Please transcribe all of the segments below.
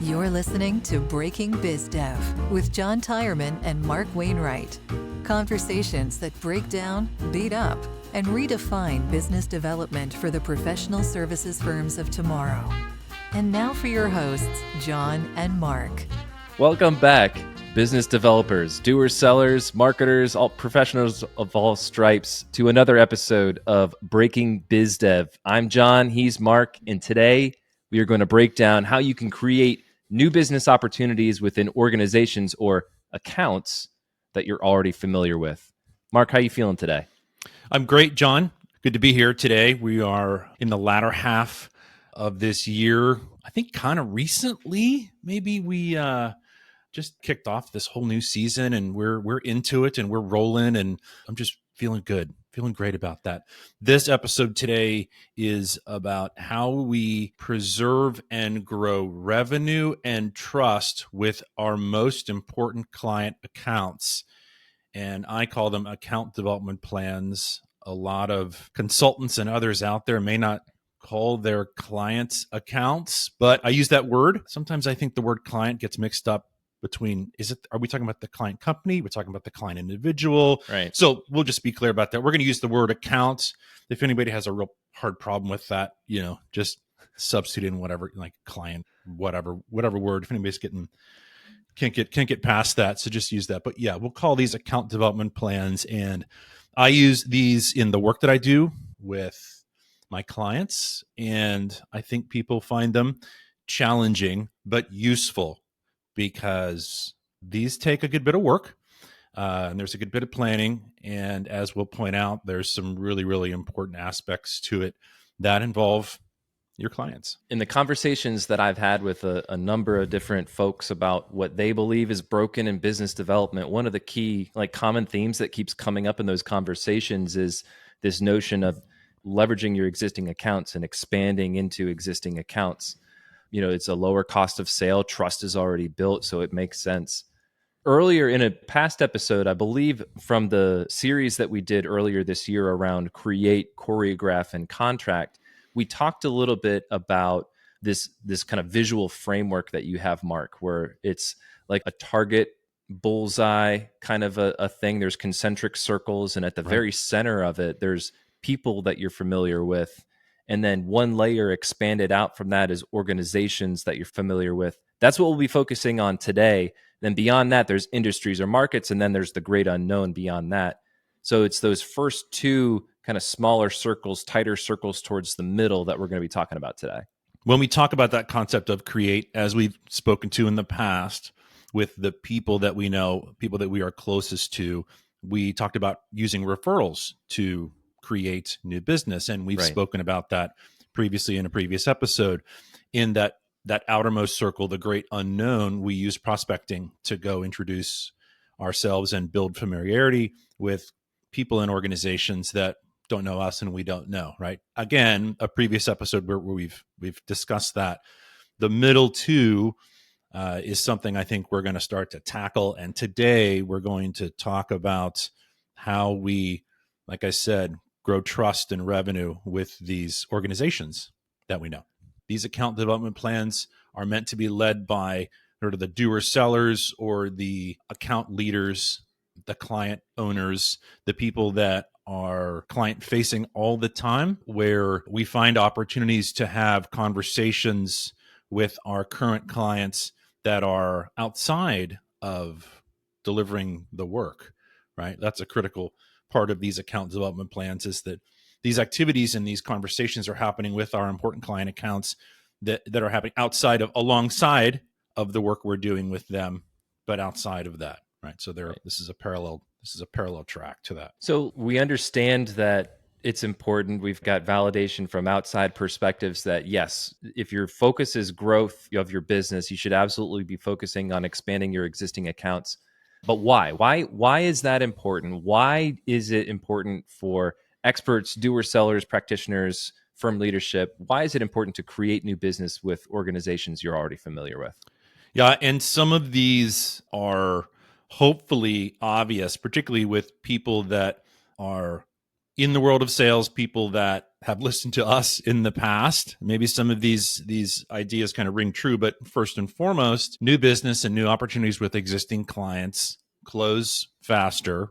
You're listening to Breaking Biz Dev with John Tyerman and Mark Wainwright. Conversations that break down, beat up, and redefine business development for the professional services firms of tomorrow. And now for your hosts, John and Mark. Welcome back, business developers, doers, sellers, marketers, all professionals of all stripes, to another episode of Breaking Biz Dev. I'm John, he's Mark, and today we are going to break down how you can create new business opportunities within organizations or accounts that you're already familiar with. Mark, how are you feeling today? I'm great, John. Good to be here today. We are in the latter half of this year. I think kind of recently, maybe we just kicked off this whole new season, and we're into it and we're rolling, and I'm just feeling good, feeling great about that. This episode today is about how we preserve and grow revenue and trust with our most important client accounts. And I call them account development plans. A lot of consultants and others out there may not call their clients accounts, but I use that word. Sometimes I think the word client gets mixed up between, are we talking about the client company? We're talking about the client individual. Right. So we'll just be clear about that. We're going to use the word account. If anybody has a real hard problem with that, just substitute in whatever, like client, whatever word. If anybody's can't get past that, so just use that. But yeah, we'll call these account development plans, and I use these in the work that I do with my clients, and I think people find them challenging but useful because these take a good bit of work, and there's a good bit of planning, and as we'll point out, there's some really, really important aspects to it that involve your clients. In the conversations that I've had with a number of different folks about what they believe is broken in business development, one of the key common themes that keeps coming up in those conversations is this notion of leveraging your existing accounts and expanding into existing accounts. It's a lower cost of sale. Trust is already built, so it makes sense. Earlier in a past episode, I believe from the series that we did earlier this year around create, choreograph, and contract, we talked a little bit about this kind of visual framework that you have, Mark, where it's like a target bullseye kind of a thing. There's concentric circles, and at the very center of it, there's people that you're familiar with. And then one layer expanded out from that is organizations that you're familiar with. That's what we'll be focusing on today. Then beyond that, there's industries or markets, and then there's the great unknown beyond that. So it's those first two kind of smaller circles, tighter circles towards the middle that we're going to be talking about today. When we talk about that concept of create, as we've spoken to in the past with the people that we know, people that we are closest to, we talked about using referrals to create new business. And we've spoken about that previously in a previous episode. In that outermost circle, the great unknown, we use prospecting to go introduce ourselves and build familiarity with people and organizations that don't know us and we don't know, right? Again, a previous episode where we've discussed that. The middle two is something I think we're going to start to tackle. And today we're going to talk about how we, like I said, grow trust and revenue with these organizations that we know. These account development plans are meant to be led by sort of the doer sellers or the account leaders, the client owners, the people that are client facing all the time, where we find opportunities to have conversations with our current clients that are outside of delivering the work, right? That's a critical part of these account development plans, is that these activities and these conversations are happening with our important client accounts that are happening alongside of the work we're doing with them, but outside of that, right? So this is a parallel track to that. So we understand that it's important. We've got validation from outside perspectives that yes, if your focus is growth of your business, you should absolutely be focusing on expanding your existing accounts. But why? Why is that important? Why is it important for experts, doers, sellers, practitioners, firm leadership? Why is it important to create new business with organizations you're already familiar with? Yeah, and some of these are hopefully obvious, particularly with people that are in the world of sales, people that have listened to us in the past, maybe some of these ideas kind of ring true. But first and foremost, new business and new opportunities with existing clients close faster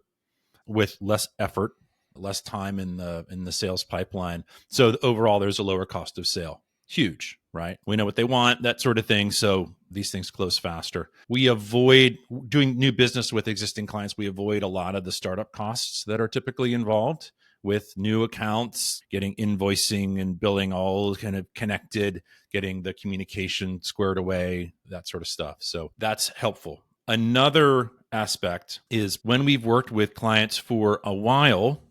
with less effort, less time in the sales pipeline. So overall, there's a lower cost of sale. Huge, right? We know what they want, that sort of thing. So these things close faster. We avoid doing new business with existing clients. We avoid a lot of the startup costs that are typically involved with new accounts, getting invoicing and billing all kind of connected, getting the communication squared away, that sort of stuff. So that's helpful. Another aspect is when we've worked with clients for a while,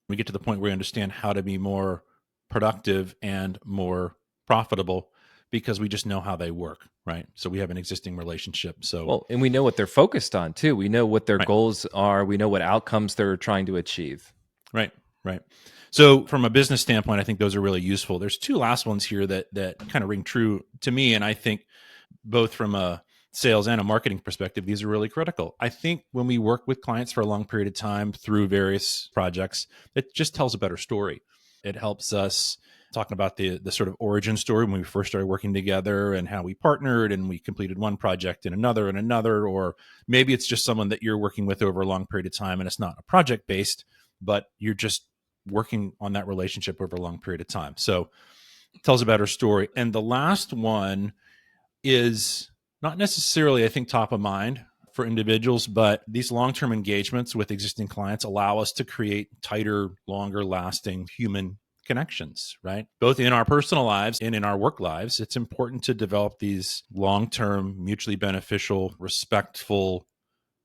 we get to the point where we understand how to be more productive and more profitable because we just know how they work, right? So we have an existing relationship. So Well, and we know what they're focused on too. We know what their Right. goals are. We know what outcomes they're trying to achieve. Right. So from a business standpoint, I think those are really useful. There's two last ones here that kind of ring true to me, and I think both from a sales and a marketing perspective, these are really critical. I think when we work with clients for a long period of time through various projects, it just tells a better story. It helps us talking about the sort of origin story when we first started working together and how we partnered and we completed one project and another, or maybe it's just someone that you're working with over a long period of time and it's not a project based, but you're just working on that relationship over a long period of time. So it tells a better story. And the last one is not necessarily, I think, top of mind for individuals, but these long-term engagements with existing clients allow us to create tighter, longer lasting human connections, right? Both in our personal lives and in our work lives. It's important to develop these long-term, mutually beneficial, respectful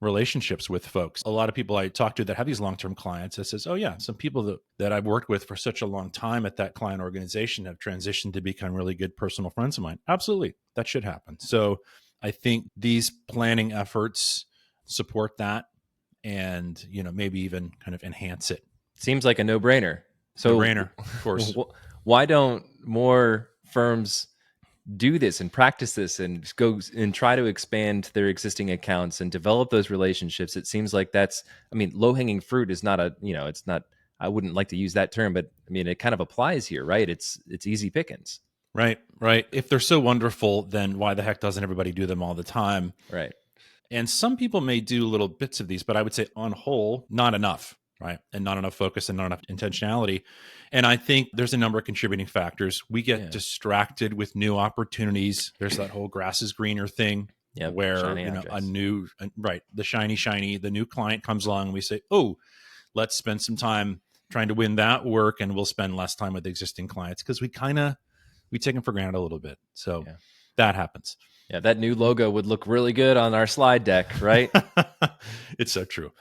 relationships with folks. A lot of people I talk to that have these long-term clients that says, oh yeah, some people that I've worked with for such a long time at that client organization have transitioned to become really good personal friends of mine. Absolutely. That should happen. So I think these planning efforts support that and, maybe even kind of enhance it. Seems like a no-brainer. So No-brainer, of course. Why don't more firms do this and practice this and go and try to expand their existing accounts and develop those relationships? It seems like that's, low-hanging fruit is not it's not, I wouldn't like to use that term, but it kind of applies here, right? It's easy pickings. Right. If they're so wonderful, then why the heck doesn't everybody do them all the time? Right. And some people may do little bits of these, but I would say on whole, not enough, right? And not enough focus and not enough intentionality. And I think there's a number of contributing factors. We get distracted with new opportunities. There's that whole grass is greener thing where, the shiny, the new client comes along and we say, oh, let's spend some time trying to win that work and we'll spend less time with existing clients because we take them for granted a little bit. So that happens. Yeah, that new logo would look really good on our slide deck, right? It's so true.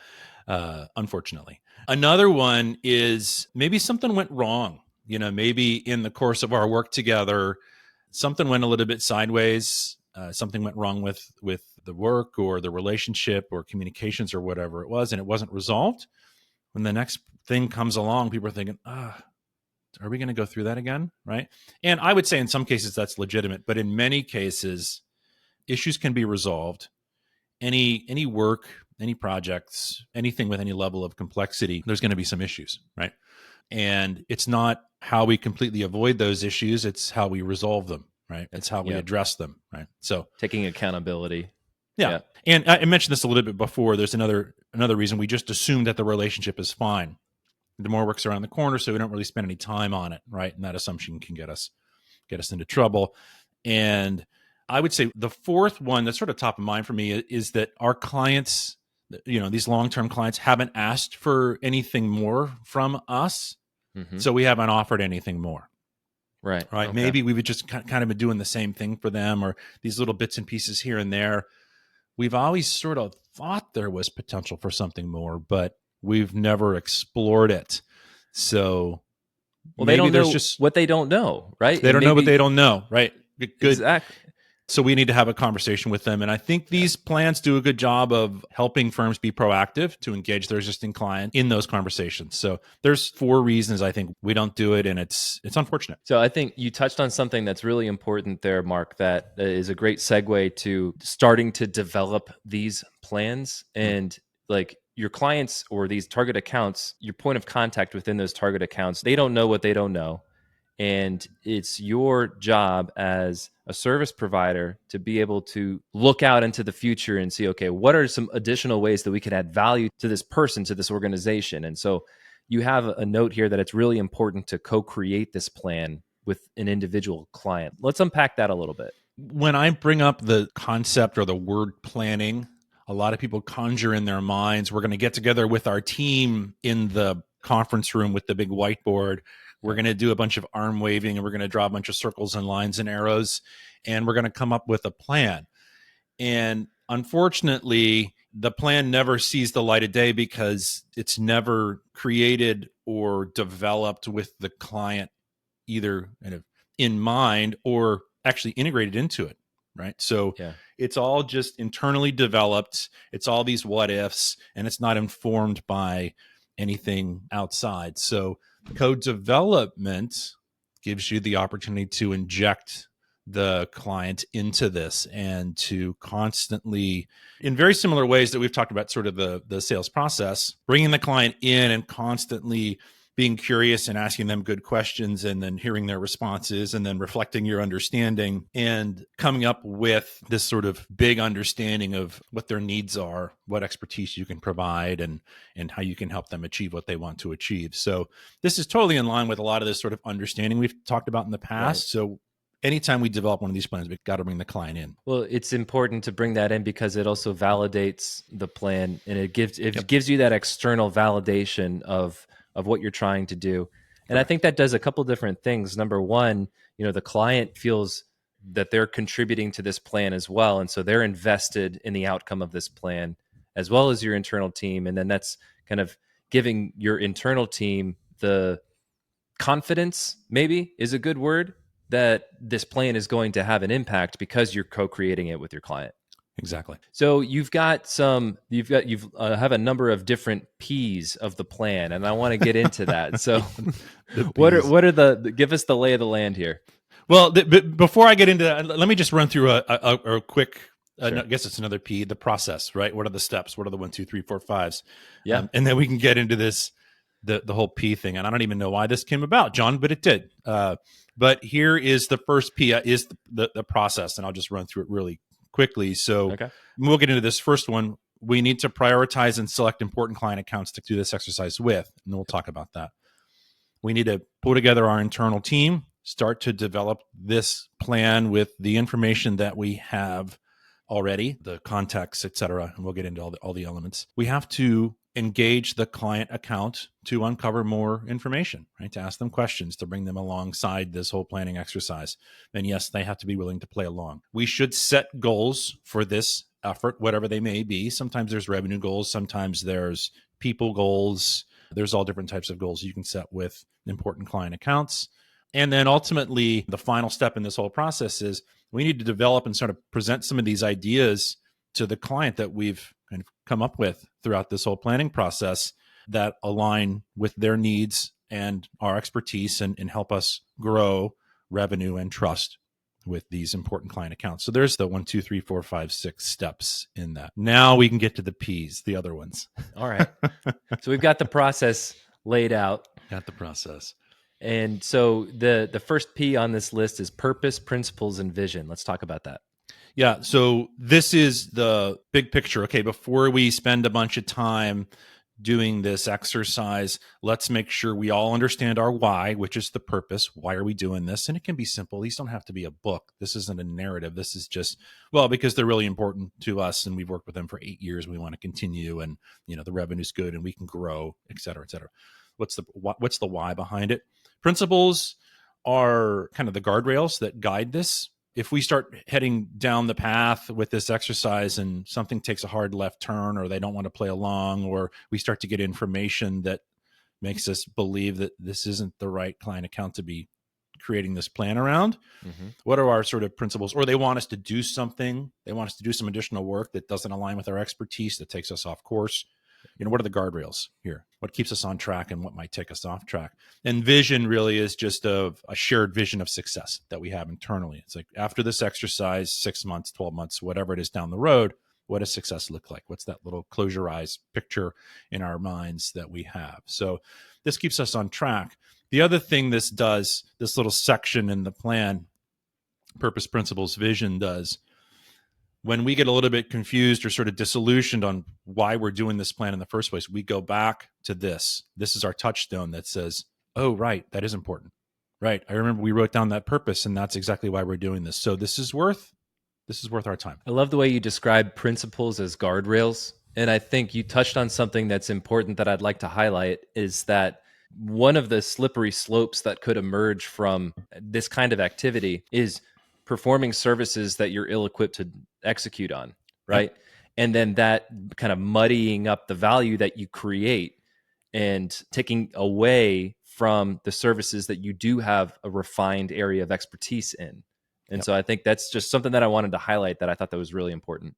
Unfortunately. Another one is maybe something went wrong. Maybe in the course of our work together, something went a little bit sideways. Something went wrong with the work or the relationship or communications or whatever it was, and it wasn't resolved. When the next thing comes along, people are thinking, are we going to go through that again? Right. And I would say in some cases that's legitimate, but in many cases, issues can be resolved. Any work, any projects, anything with any level of complexity, there's going to be some issues, right? And it's not how we completely avoid those issues, it's how we resolve them, right? It's how we address them, right? So taking accountability. Yeah. And I mentioned this a little bit before. There's another reason we just assume that the relationship is fine. The more work's around the corner, so we don't really spend any time on it, right? And that assumption can get us into trouble. And I would say the fourth one that's sort of top of mind for me is that our clients, these long-term clients haven't asked for anything more from us. Mm-hmm. So we haven't offered anything more. Right. Okay. Maybe we would just kind of been doing the same thing for them or these little bits and pieces here and there. We've always sort of thought there was potential for something more, but we've never explored it. So they don't know what they don't know, right? They don't know what they don't know, right? Good. Exactly. So we need to have a conversation with them. And I think these plans do a good job of helping firms be proactive to engage their existing client in those conversations. So there's 4 reasons I think we don't do it, and it's unfortunate. So I think you touched on something that's really important there, Mark, that is a great segue to starting to develop these plans. And like your clients or these target accounts, your point of contact within those target accounts, they don't know what they don't know. And it's your job as a service provider to be able to look out into the future and see, okay, what are some additional ways that we can add value to this person, to this organization? And so you have a note here that it's really important to co-create this plan with an individual client. Let's unpack that a little bit. When I bring up the concept or the word planning, a lot of people conjure in their minds, we're going to get together with our team in the conference room with the big whiteboard. We're going to do a bunch of arm waving, and we're going to draw a bunch of circles and lines and arrows, and we're going to come up with a plan. And unfortunately, the plan never sees the light of day because it's never created or developed with the client either kind of in mind or actually integrated into it, right? So it's all just internally developed. It's all these what ifs, and it's not informed by anything outside. So code development gives you the opportunity to inject the client into this and to constantly, in very similar ways that we've talked about sort of the sales process, bringing the client in and constantly being curious and asking them good questions and then hearing their responses and then reflecting your understanding and coming up with this sort of big understanding of what their needs are, what expertise you can provide, and how you can help them achieve what they want to achieve. So this is totally in line with a lot of this sort of understanding we've talked about in the past. Right. So anytime we develop one of these plans, we've got to bring the client in. Well, it's important to bring that in because it also validates the plan, and it gives you that external validation of what you're trying to do. And I think that does a couple different things. Number one, the client feels that they're contributing to this plan as well. And so they're invested in the outcome of this plan, as well as your internal team. And then that's kind of giving your internal team the confidence, maybe is a good word, that this plan is going to have an impact because you're co-creating it with your client. Exactly. So you've have a number of different P's of the plan, and I want to get into that. So what are give us the lay of the land here? Well, before I get into that, let me just run through a quick, Sure. I guess it's another P, the process, right? What are the steps? What are the 1, 2, 3, 4, 5s? Yeah. And then we can get into this, the whole P thing. And I don't even know why this came about, John, but it did. But here is the first P, is the process. And I'll just run through it really quickly. So we'll get into this first one. We need to prioritize and select important client accounts to do this exercise with, and then we'll talk about that. We need to pull together our internal team, start to develop this plan with the information that we have already, the contacts, et cetera, and we'll get into all the elements. We have to engage the client account to uncover more information, right? To ask them questions, to bring them alongside this whole planning exercise. And yes, they have to be willing to play along. We should set goals for this effort, whatever they may be. Sometimes there's revenue goals, sometimes there's people goals. There's all different types of goals you can set with important client accounts. And then ultimately, the final step in this whole process is we need to develop and sort of present some of these ideas to the client that we've kind of come up with throughout this whole planning process that align with their needs and our expertise and help us grow revenue and trust with these important client accounts. So there's the 1, 2, 3, 4, 5, 6 steps in that. Now we can get to the P's, the other ones. All right. So we've got the process laid out. Got the process. And so the first P on this list is purpose, principles, and vision. Let's talk about that. Yeah. So this is the big picture. Okay. Before we spend a bunch of time doing this exercise, let's make sure we all understand our why, which is the purpose. Why are we doing this? And it can be simple. These don't have to be a book. This isn't a narrative. This is just, well, because they're really important to us and we've worked with them for 8 years. We want to continue and, the revenue's good and we can grow, et cetera, et cetera. What's the why behind it? Principles are kind of the guardrails that guide this. If we start heading down the path with this exercise and something takes a hard left turn or they don't want to play along, or we start to get information that makes us believe that this isn't the right client account to be creating this plan around, what are our sort of principles? Or they want us to do something, they want us to do some additional work that doesn't align with our expertise, that takes us off course. What are the guardrails here? What keeps us on track and what might take us off track? And vision really is just a shared vision of success that we have internally. It's like after this exercise, 6 months, 12 months, whatever it is down the road, What does success look like? What's that little close your eyes picture in our minds that we have? So this keeps us on track. The other thing this does, this little section in the plan, purpose, principles, vision does, when we get a little bit confused or sort of disillusioned on why we're doing this plan in the first place, we go back to this. This is our touchstone that says, oh, right, that is important. Right. I remember we wrote down that purpose, and that's exactly why we're doing this. So this is worth our time. I love the way you describe principles as guardrails. And I think you touched on something that's important that I'd like to highlight is that one of the slippery slopes that could emerge from this kind of activity is performing services that you're ill-equipped to execute on, right? And then that kind of muddying up the value that you create and taking away from the services that you do have a refined area of expertise in. And so I think that's just something that I wanted to highlight that I thought that was really important.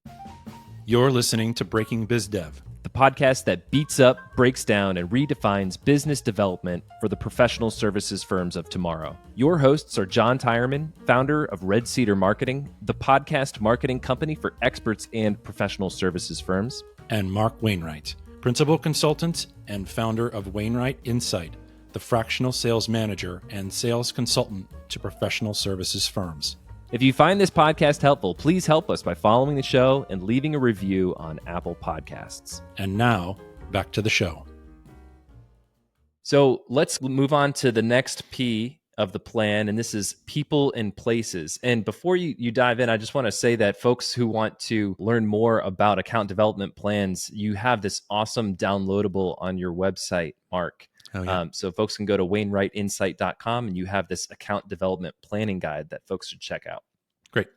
You're listening to Breaking Biz Dev, the podcast that beats up, breaks down, and redefines business development for the professional services firms of tomorrow. Your hosts are John Tyerman, founder of Red Cedar Marketing, the podcast marketing company for experts and professional services firms, and Mark Wainwright, principal consultant and founder of Wainwright Insight, the fractional sales manager and sales consultant to professional services firms. If you find this podcast helpful, please help us by following the show and leaving a review on Apple Podcasts. And now, back to the show. So let's move on to the next P of the plan, and this is people and places. And before you dive in, I just want to say that folks who want to learn more about account development plans, you have this awesome downloadable on your website, Mark. Oh, yeah. So folks can go to wainwrightinsight.com and you have this account development planning guide that folks should check out. Great.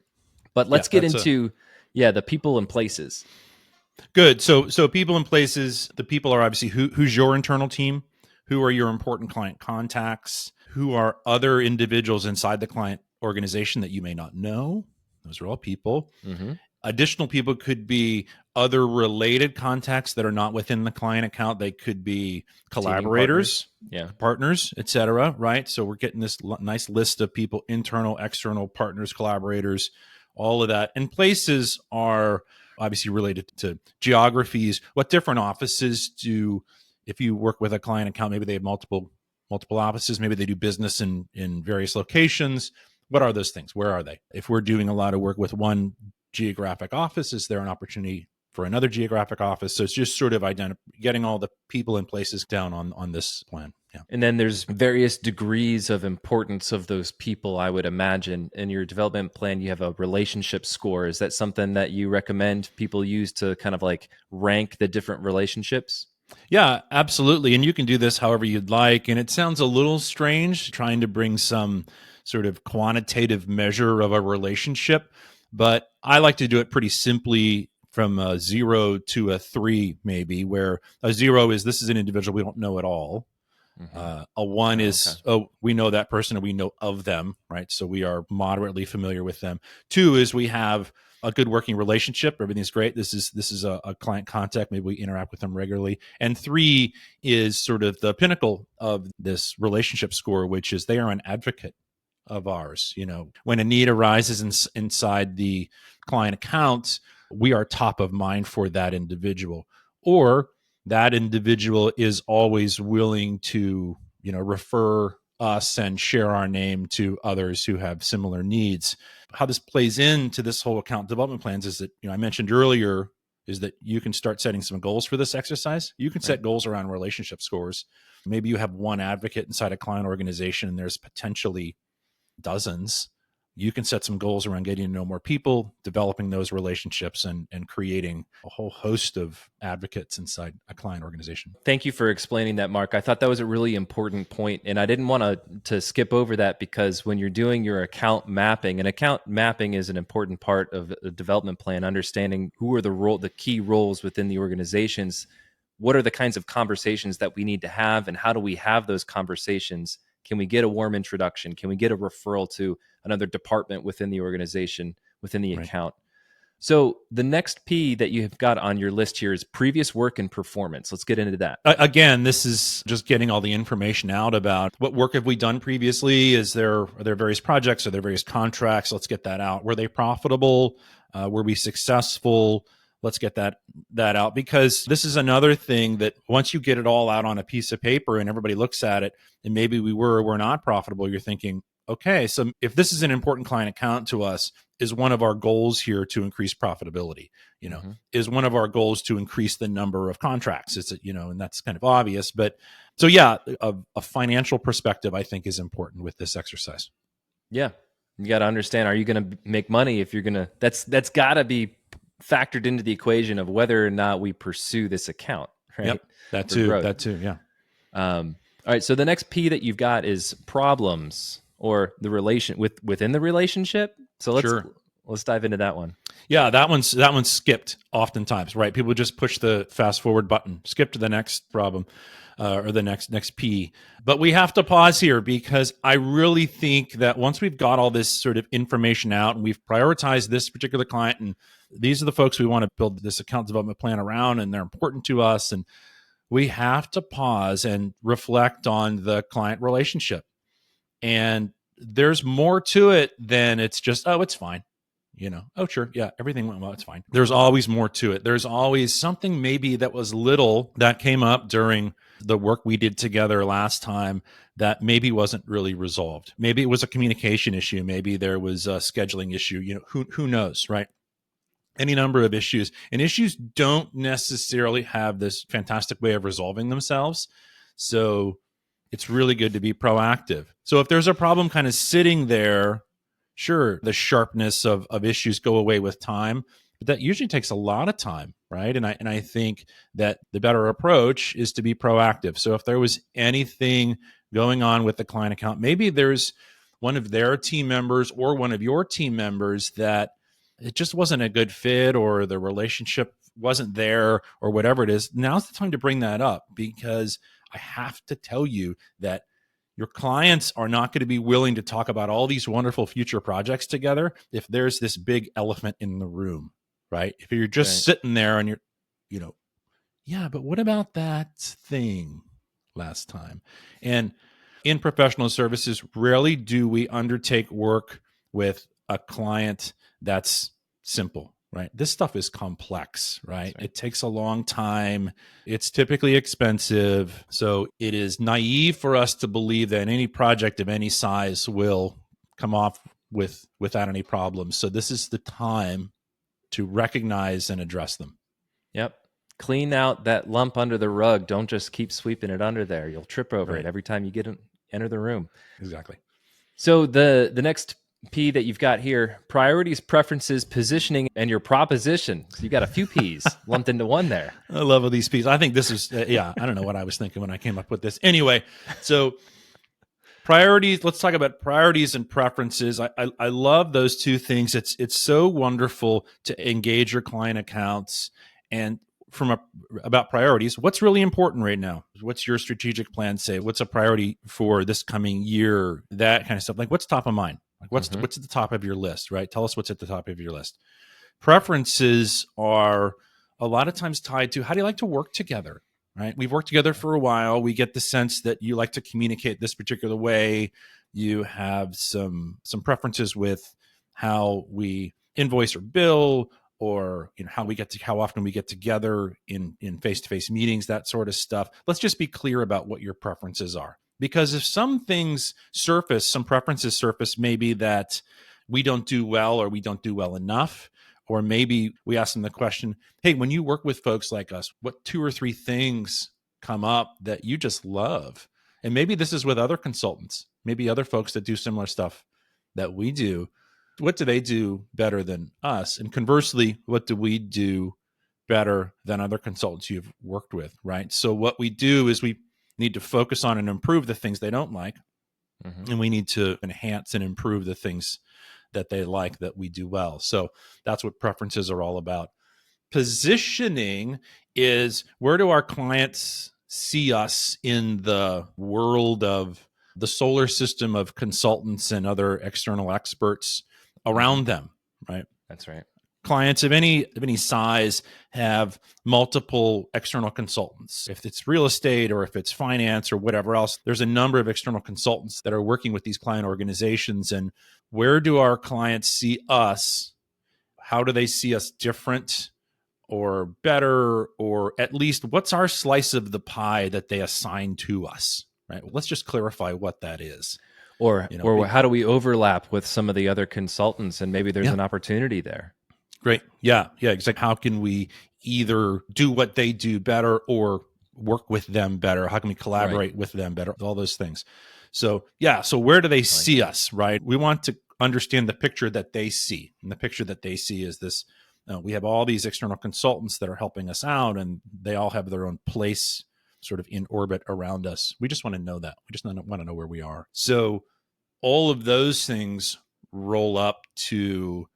But let's get into the people and places. Good. So people and places, the people are obviously who's your internal team, who are your important client contacts, who are other individuals inside the client organization that you may not know. Those are all people. Mm-hmm. Additional people could be other related contacts that are not within the client account. They could be collaborators, partners, et cetera, right? So we're getting this nice list of people, internal, external partners, collaborators, all of that. And places are obviously related to geographies. What different offices do, if you work with a client account, maybe they have multiple offices, maybe they do business in various locations. What are those things? Where are they? If we're doing a lot of work with one geographic office, is there an opportunity for another geographic office? So it's just sort of getting all the people and places down on this plan. Yeah. And then there's various degrees of importance of those people, I would imagine. In your development plan, you have a relationship score. Is that something that you recommend people use to kind of like rank the different relationships? Yeah, absolutely. And you can do this however you'd like. And it sounds a little strange trying to bring some sort of quantitative measure of a relationship, but I like to do it pretty simply from a 0 to a 3, maybe, where a 0 is this is an individual we don't know at all. Mm-hmm. A 1 is, we know that person and we know of them, right? So we are moderately familiar with them. 2 is we have a good working relationship. Everything's great. This is a client contact. Maybe we interact with them regularly. And 3 is sort of the pinnacle of this relationship score, which is they are an advocate of ours. You know, when a need arises inside the client account, we are top of mind for that individual, or that individual is always willing to, refer us and share our name to others who have similar needs. How this plays into this whole account development plans is that, I mentioned earlier, is that you can start setting some goals for this exercise. You can set goals around relationship scores. Maybe you have one advocate inside a client organization and there's potentially dozens. You can set some goals around getting to know more people, developing those relationships, and creating a whole host of advocates inside a client organization. Thank you for explaining that, Mark. I thought that was a really important point, and I didn't want to skip over that because when you're doing your account mapping, and account mapping is an important part of a development plan, understanding who are the key roles within the organizations, what are the kinds of conversations that we need to have, and how do we have those conversations? Can we get a warm introduction? Can we get a referral to another department within the organization, within the account? So the next P that you have got on your list here is previous work and performance. Let's get into that. Again, this is just getting all the information out about what work have we done previously? Are there various projects? Are there various contracts? Let's get that out. Were they profitable? Were we successful? let's get that out, because this is another thing that once you get it all out on a piece of paper and everybody looks at it, and maybe we were or we're not profitable, you're thinking, okay, so if this is an important client account to us, is one of our goals here to increase profitability? Is one of our goals to increase the number of contracts? Is it, and that's kind of obvious, but so yeah, a financial perspective I think is important with this exercise. Yeah. You got to understand, are you going to make money? If you're going to, that's got to be factored into the equation of whether or not we pursue this account, right? Yep. That too. Yeah. All right. So the next P that you've got is problems, or the relation within the relationship. So let's dive into that one. Yeah, that one's skipped oftentimes, right? People just push the fast forward button, skip to the next problem. Or the next P. But we have to pause here, because I really think that once we've got all this sort of information out and we've prioritized this particular client, and these are the folks we want to build this account development plan around, and they're important to us, and we have to pause and reflect on the client relationship. And there's more to it than it's just, oh, it's fine. Oh, sure. Yeah. Everything went well. It's fine. There's always more to it. There's always something maybe that was little that came up during the work we did together last time that maybe wasn't really resolved. Maybe it was a communication issue. Maybe there was a scheduling issue. Who knows, right? Any number of issues, and issues don't necessarily have this fantastic way of resolving themselves. So it's really good to be proactive. So if there's a problem kind of sitting there, sure, the sharpness of issues go away with time, but that usually takes a lot of time, right? And I think that the better approach is to be proactive. So if there was anything going on with the client account, maybe there's one of their team members or one of your team members that it just wasn't a good fit, or the relationship wasn't there, or whatever it is. Now's the time to bring that up, because I have to tell you that your clients are not going to be willing to talk about all these wonderful future projects together if there's this big elephant in the room, right? If you're just sitting there and you're, yeah, but what about that thing last time? And in professional services, rarely do we undertake work with a client that's simple, right? This stuff is complex, right? It takes a long time. It's typically expensive. So it is naive for us to believe that any project of any size will come off without any problems. So this is the time to recognize and address them. Yep. Clean out that lump under the rug. Don't just keep sweeping it under there. You'll trip over it every time you enter the room. Exactly. So the next P that you've got here: priorities, preferences, positioning, and your proposition. So you got a few P's lumped into one there. I love all these P's. I think this is, I don't know what I was thinking when I came up with this. Anyway, so priorities, let's talk about priorities and preferences. I love those two things. It's so wonderful to engage your client accounts. And about priorities, what's really important right now? What's your strategic plan say? What's a priority for this coming year? That kind of stuff. Like, what's top of mind? Like, what's at the top of your list, right? Tell us what's at the top of your list. Preferences are a lot of times tied to, how do you like to work together, right? We've worked together for a while. We get the sense that you like to communicate this particular way. You have some preferences with how we invoice or bill, or how often we get together in face-to-face meetings, that sort of stuff. Let's just be clear about what your preferences are. Because if some things surface, some preferences surface, maybe that we don't do well, or we don't do well enough, or maybe we ask them the question, hey, when you work with folks like us, what 2 or 3 things come up that you just love? And maybe this is with other consultants, maybe other folks that do similar stuff that we do. What do they do better than us? And conversely, what do we do better than other consultants you've worked with, right? So what we do is we need to focus on and improve the things they don't like. And we need to enhance and improve the things that they like that we do well. So that's what preferences are all about. Positioning is, where do our clients see us in the world of the solar system of consultants and other external experts around them, right? That's right. Clients of any size have multiple external consultants. If it's real estate, or if it's finance, or whatever else, there's a number of external consultants that are working with these client organizations. And where do our clients see us? How do they see us different? or better, or at least what's our slice of the pie that they assign to us, right? Well, let's just clarify what that is. Or how do we overlap with some of the other consultants, and maybe there's an opportunity there. Great. Yeah. Exactly. How can we either do what they do better or work with them better? How can we collaborate with them better? All those things. So where do they see us, right? We want to understand the picture that they see. And the picture that they see is this, we have all these external consultants that are helping us out, and they all have their own place sort of in orbit around us. We just want to know that. We just want to know where we are. So all of those things roll up to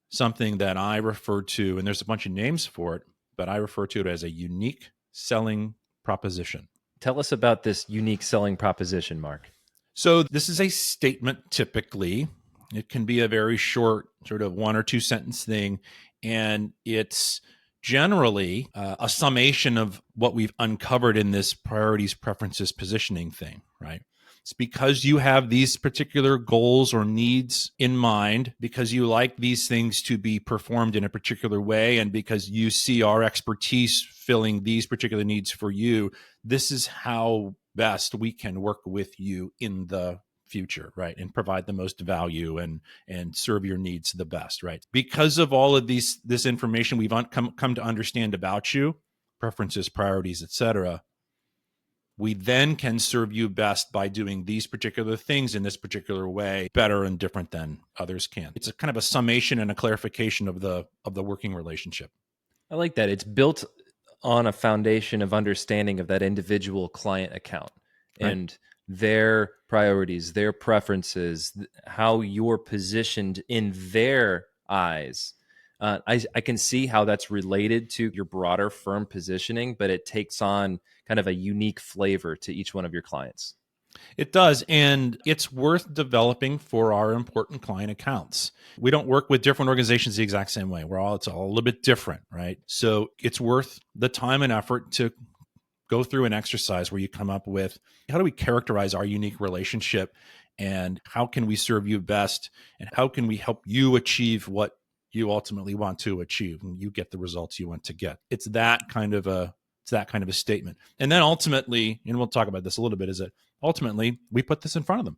something that I refer to, and there's a bunch of names for it, but I refer to it as a unique selling proposition. Tell us about this unique selling proposition, Mark. So this is a statement typically. It can be a very short, sort of 1 or 2 sentence thing, and it's generally a summation of what we've uncovered in this priorities, preferences, positioning thing, right? It's because you have these particular goals or needs in mind, because you like these things to be performed in a particular way, and because you see our expertise filling these particular needs for you. This is how best we can work with you in the future, right? And provide the most value and serve your needs the best, right? Because of all of this information we've come to understand about you, preferences, priorities, etc., we then can serve you best by doing these particular things in this particular way, better and different than others can. It's a kind of a summation and a clarification of the working relationship. I like that. It's built on a foundation of understanding of that individual client account, right, and their priorities, their preferences, how you're positioned in their eyes. I can see how that's related to your broader firm positioning, but it takes on kind of a unique flavor to each one of your clients. It does, and it's worth developing for our important client accounts. We don't work with different organizations the exact same way. It's all a little bit different, right? So it's worth the time and effort to go through an exercise where you come up with, how do we characterize our unique relationship, and how can we serve you best, and how can we help you achieve what you ultimately want to achieve, and you get the results you want to get. It's that kind of a statement. And then ultimately, and we'll talk about this a little bit, is that ultimately we put this in front of them,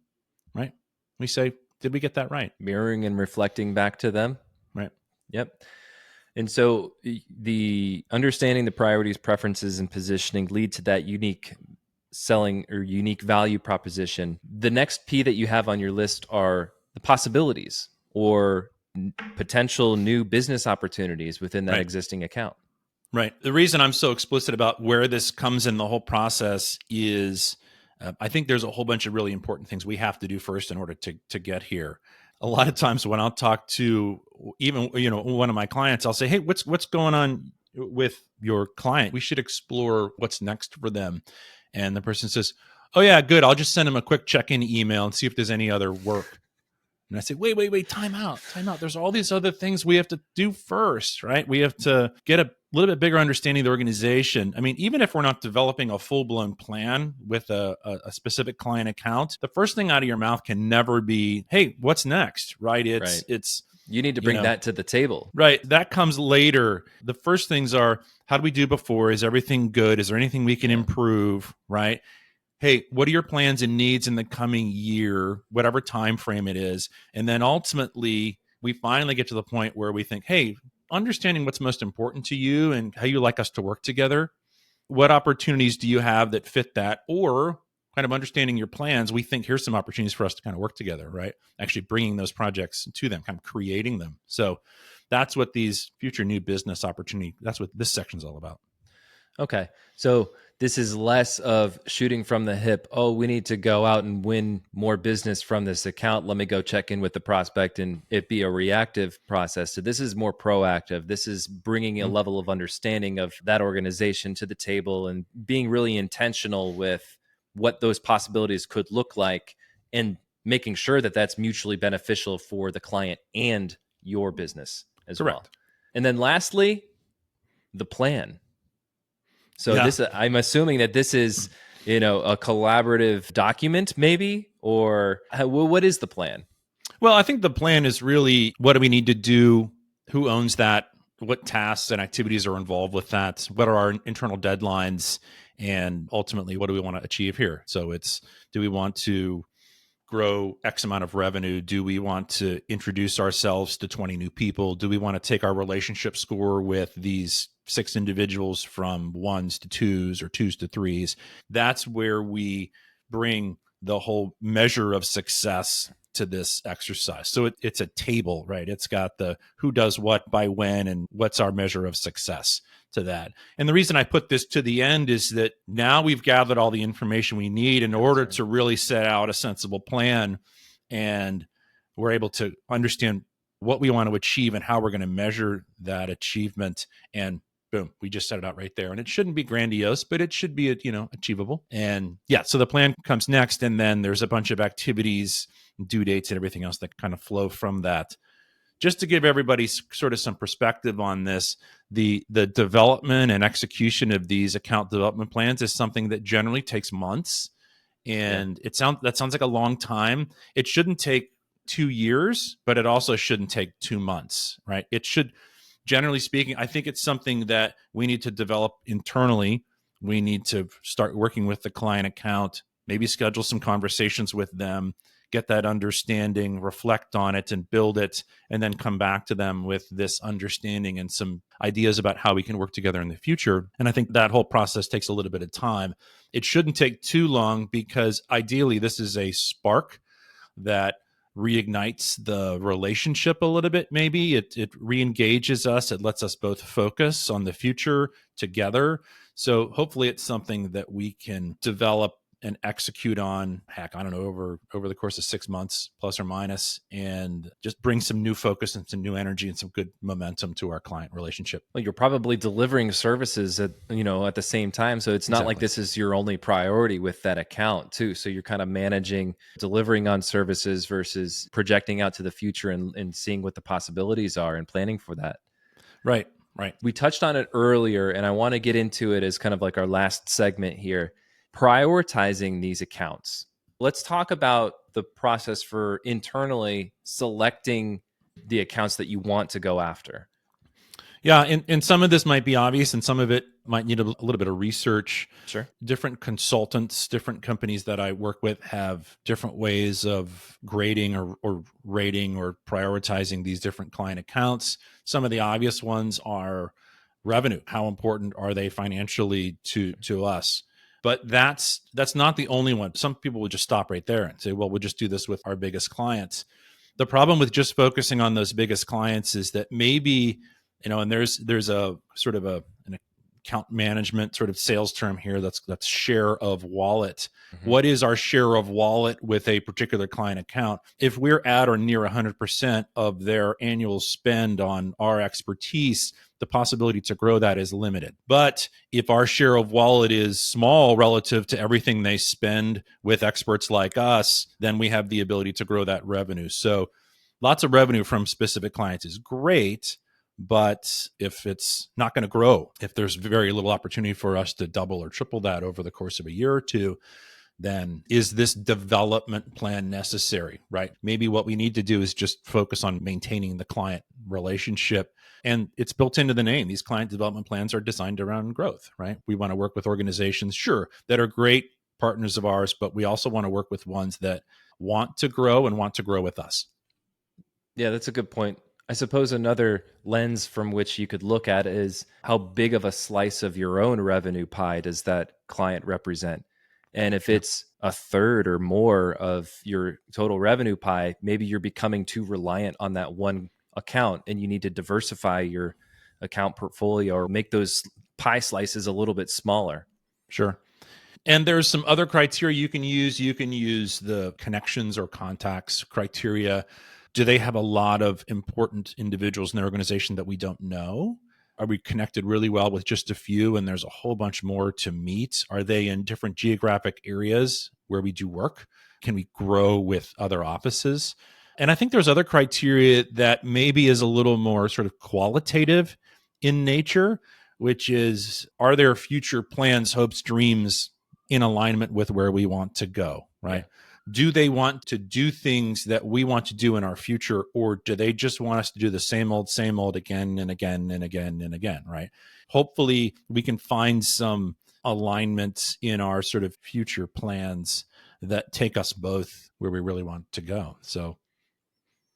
right? We say, did we get that right? Mirroring and reflecting back to them. Right. Yep. And so the understanding the priorities, preferences, and positioning lead to that unique selling or unique value proposition. The next P that you have on your list are the possibilities or potential new business opportunities within that existing account. Right. The reason I'm so explicit about where this comes in the whole process is I think there's a whole bunch of really important things we have to do first in order to get here. A lot of times when I'll talk to even one of my clients, I'll say, hey, what's going on with your client? We should explore what's next for them. And the person says, oh yeah, good. I'll just send them a quick check-in email and see if there's any other work. And I say, wait, time out. There's all these other things we have to do first, right? We have to get a little bit bigger understanding of the organization. I mean, even if we're not developing a full-blown plan with a specific client account, the first thing out of your mouth can never be, hey, what's next, right? It's you need to bring that to the table. Right. That comes later. The first things are, how do we do before? Is everything good? Is there anything we can improve, right? Hey, what are your plans and needs in the coming year, whatever time frame it is? And then ultimately, we finally get to the point where we think, hey, understanding what's most important to you and how you like us to work together, what opportunities do you have that fit that? Or kind of understanding your plans, we think here's some opportunities for us to kind of work together, right? Actually bringing those projects to them, kind of creating them. So that's what these future new business opportunity, that's what this section's all about. Okay. So this is less of shooting from the hip. Oh, we need to go out and win more business from this account. Let me go check in with the prospect and it be a reactive process. So this is more proactive. This is bringing a level of understanding of that organization to the table and being really intentional with what those possibilities could look like and making sure that that's mutually beneficial for the client and your business as well. And then lastly, the plan. So this, I'm assuming that this is, a collaborative document maybe, or what is the plan? Well, I think the plan is really, what do we need to do? Who owns that? what tasks and activities are involved with that, what are our internal deadlines, and ultimately what do we want to achieve here. So it's, do we want to grow X amount of revenue? Do we want to introduce ourselves to 20 new people? Do we want to take our relationship score with these 6 individuals from 1s to 2s or 2s to 3s? That's where we bring the whole measure of success to this exercise. So it's a table, right? It's got the who does what by when and what's our measure of success to that. And the reason I put this to the end is that now we've gathered all the information we need in order to really set out a sensible plan, and we're able to understand what we want to achieve and how we're going to measure that achievement. And boom, we just set it out right there. And it shouldn't be grandiose, but it should be, achievable. And yeah, so the plan comes next, and then there's a bunch of activities, due dates, and everything else that kind of flow from that. Just to give everybody sort of some perspective on this, the development and execution of these account development plans is something that generally takes months. And that sounds like a long time. It shouldn't take 2 years, but it also shouldn't take 2 months, right? It should, generally speaking, I think it's something that we need to develop internally. We need to start working with the client account, maybe schedule some conversations with them, get that understanding, reflect on it, and build it, and then come back to them with this understanding and some ideas about how we can work together in the future. And I think that whole process takes a little bit of time. It shouldn't take too long, because ideally this is a spark that reignites the relationship a little bit. Maybe it re-engages us. It lets us both focus on the future together. So hopefully it's something that we can develop and execute on, over the course of 6 months, plus or minus, and just bring some new focus and some new energy and some good momentum to our client relationship. Well, you're probably delivering services at the same time. So it's not like this is your only priority with that account too. So you're kind of managing, delivering on services versus projecting out to the future and seeing what the possibilities are and planning for that. Right. We touched on it earlier, and I want to get into it as kind of like our last segment here. Prioritizing these accounts. Let's talk about the process for internally selecting the accounts that you want to go after. Yeah, and some of this might be obvious, and some of it might need a little bit of research. Sure. Different consultants, different companies that I work with have different ways of grading or rating or prioritizing these different client accounts. Some of the obvious ones are revenue. How important are they financially to us? But that's not the only one. Some people would just stop right there and say, well, we'll just do this with our biggest clients. The problem with just focusing on those biggest clients is that maybe, and there's a sort of an account management sort of sales term here that's share of wallet. Mm-hmm. What is our share of wallet with a particular client account? If we're at or near 100% of their annual spend on our expertise, the possibility to grow that is limited. But if our share of wallet is small relative to everything they spend with experts like us, then we have the ability to grow that revenue. So lots of revenue from specific clients is great, but if it's not going to grow, if there's very little opportunity for us to double or triple that over the course of a year or two, then is this development plan necessary, right? Maybe what we need to do is just focus on maintaining the client relationship. And it's built into the name. These client development plans are designed around growth, right? We want to work with organizations, sure, that are great partners of ours, but we also want to work with ones that want to grow and want to grow with us. Yeah, that's a good point. I suppose another lens from which you could look at is how big of a slice of your own revenue pie does that client represent? And if it's a third or more of your total revenue pie, maybe you're becoming too reliant on that one account and you need to diversify your account portfolio or make those pie slices a little bit smaller. Sure. And there's some other criteria you can use. You can use the connections or contacts criteria. Do they have a lot of important individuals in their organization that we don't know? Are we connected really well with just a few and there's a whole bunch more to meet? Are they in different geographic areas where we do work? Can we grow with other offices? And I think there's other criteria that maybe is a little more sort of qualitative in nature, which is, are there future plans, hopes, dreams in alignment with where we want to go, right? do they want to do things that we want to do in our future, or do they just want us to do the same old again and again and again and again, right? Hopefully we can find some alignments in our sort of future plans that take us both where we really want to go. So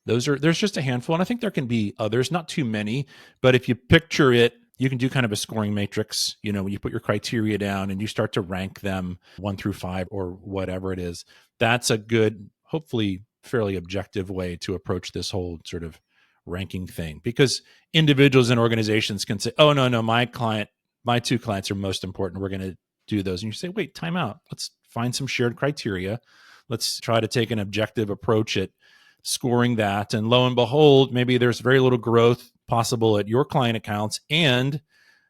there's just a handful, and I think there can be others, not too many, but if you picture it, you can do kind of a scoring matrix, when you put your criteria down and you start to rank them 1 through 5 or whatever it is. That's a good, hopefully fairly objective way to approach this whole sort of ranking thing, because individuals and organizations can say, oh, no, my 2 clients are most important. We're going to do those. And you say, wait, time out. Let's find some shared criteria. Let's try to take an objective approach at scoring that. And lo and behold, maybe there's very little growth possible at your client accounts, and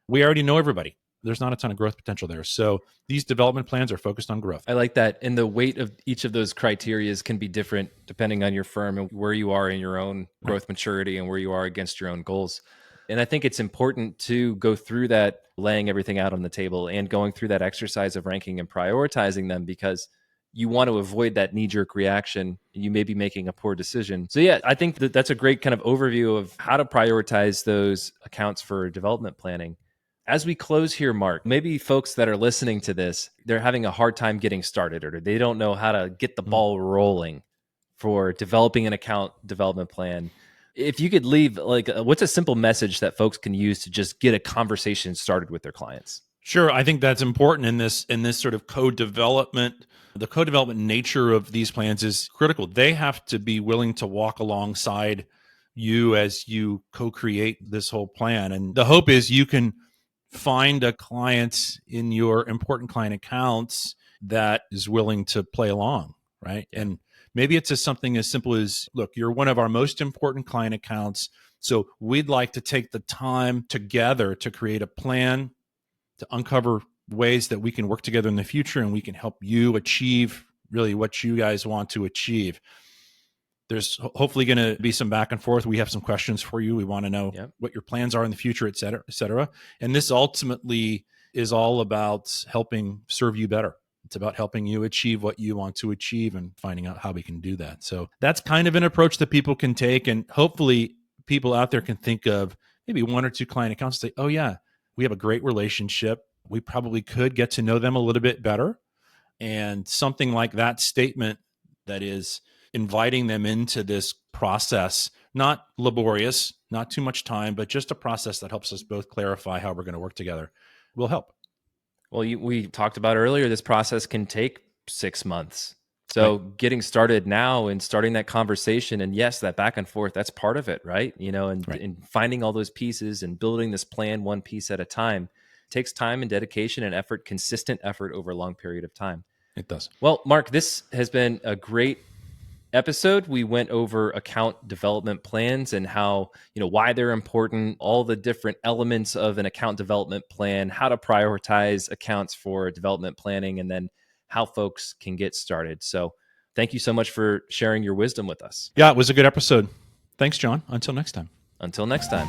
we already know everybody. There's not a ton of growth potential there. So these development plans are focused on growth. I like that. And the weight of each of those criteria can be different depending on your firm and where you are in your own growth maturity and where you are against your own goals. And I think it's important to go through that, laying everything out on the table and going through that exercise of ranking and prioritizing them, because you want to avoid that knee-jerk reaction. You may be making a poor decision. So yeah, I think that's a great kind of overview of how to prioritize those accounts for development planning. As we close here, Mark, maybe folks that are listening to this, they're having a hard time getting started, or they don't know how to get the ball rolling for developing an account development plan. If you could leave, what's a simple message that folks can use to just get a conversation started with their clients? Sure. I think that's important in this sort of co-development. The co-development nature of these plans is critical. They have to be willing to walk alongside you as you co-create this whole plan. And the hope is you can find a client in your important client accounts that is willing to play along, right? And maybe it's something as simple as, look, you're one of our most important client accounts, so we'd like to take the time together to create a plan to uncover ways that we can work together in the future, and we can help you achieve really what you guys want to achieve. There's hopefully going to be some back and forth. We have some questions for you. We want to know what your plans are in the future, et cetera, et cetera. And this ultimately is all about helping serve you better. It's about helping you achieve what you want to achieve and finding out how we can do that. So that's kind of an approach that people can take. And hopefully people out there can think of maybe 1 or 2 client accounts and say, oh yeah, we have a great relationship. We probably could get to know them a little bit better. And something like that statement that is inviting them into this process, not laborious, not too much time, but just a process that helps us both clarify how we're going to work together, will help. Well, we talked about earlier, this process can take 6 months. So getting started now and starting that conversation, and yes, that back and forth, that's part of it, right? And finding all those pieces and building this plan one piece at a time takes time and dedication and effort, consistent effort over a long period of time. It does. Well, Mark, this has been a great episode. We went over account development plans and how, why they're important, all the different elements of an account development plan, how to prioritize accounts for development planning, and then how folks can get started. So thank you so much for sharing your wisdom with us. Yeah, it was a good episode. Thanks, John. Until next time. Until next time.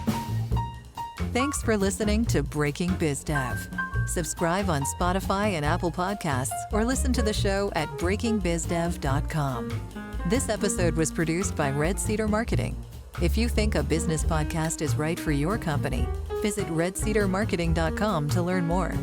Thanks for listening to Breaking Biz Dev. Subscribe on Spotify and Apple Podcasts, or listen to the show at breakingbizdev.com. This episode was produced by Red Cedar Marketing. If you think a business podcast is right for your company, visit redcedarmarketing.com to learn more.